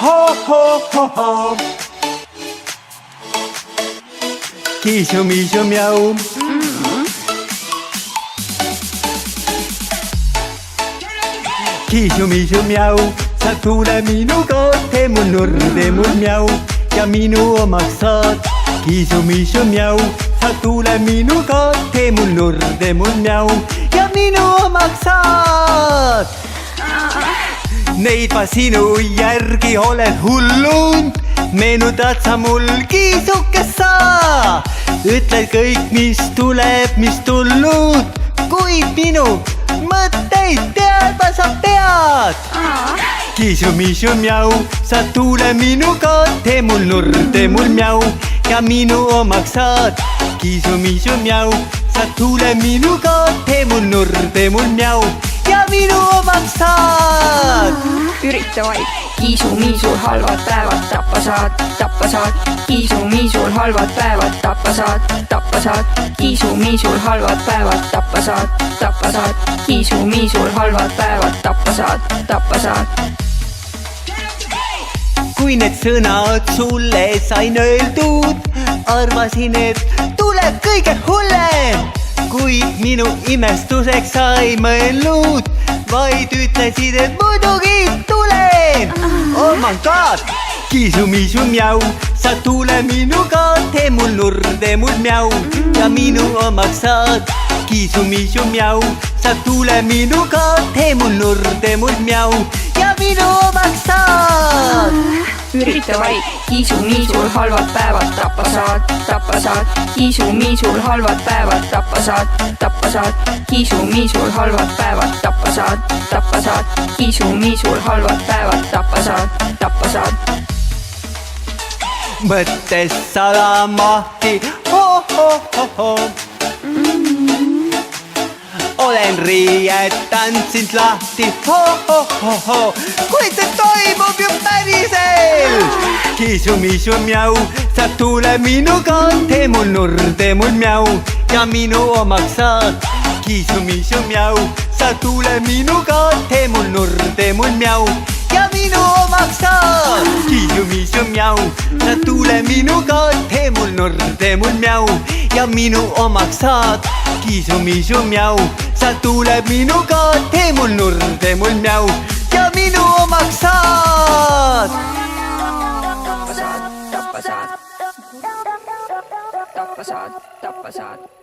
ho, ho, ho, ho. Kiisu, miisu, mjau. Kiisu, miisu, mjau. Sa tule minu kohte, mul nurde, mul mjau. Ja minu omaks saad. Kiisu, miisu, mjau. Sa tule minu kohte, mul nurde, mul mjau. Ja minu omaks saad. Neid ma sinu järgi olen hullund. Meenutad sa mul kiisukest sa. Ütled kõik, mis tuleb, mis tulnud. Kuid minu mõtteid teadma sa pead. Kiisu, miisu, mjau. Sa tule minu kohte, mul nurde, mul mjau. Ja minu omaks saad. Kiisu, miisu, mjau. Sa tule minu kohte, mul nurde, mul mjau. Ja minu omaks saad. Ürita vaid, kiisu-miisul halvad päevad tappa saad. Kiisu-miisul halvad päevad tappa saad. Kiisu-miisul halvad päevad tappa saad. Kiisu-miisul halvad päevad tappa saad. Kui need sõnad sulle sain öeldud, arvasin, et tuleb kõige hullem. Kuid minu imestuseks sa ei mõelnud, vaid ütlesid, et muidugi tulen. Oh my god! Kiisu, miisu, mjau. Sa tule minu kohte, mul nurde, mul mjau. Ja minu omaks saad. Kiisu, miisu, mjau. Sa tule minu kohte, mul nurde, mul mjau. Ja minu omaks saad. Ürita vaid, kiisu-miisul halvad päevad tappa saad. Kiisu-miisul halvad päevad tappa saad. Kiisu-miisul halvad päevad tappa saad. Kiisu-miisul halvad päevad tappa saad. Mõttes salamahti, ho, ho, ho, ho. Olen riietanud sind lahti, ho, ho, ho, ho. Kuid see toimub ju päriselt. Kiisu, miisu, mjau. Sa tule minu kohte, mul nurde, mul mjau. Ja minu omaks saad. Kiisu, miisu, mjau. Sa tule minu kohte, mul nurde, mul mjau. Ja minu omaks saad. Kiisu, miisu, mjau. Sa tule minu kohte, mul nurde, mul mjau. Ja minu omaks saad. Kiisu, miisu, mjau. Sa tule minu kohte, mul nurde, mul mjau. Ja minu omaks saad. Tappa saad.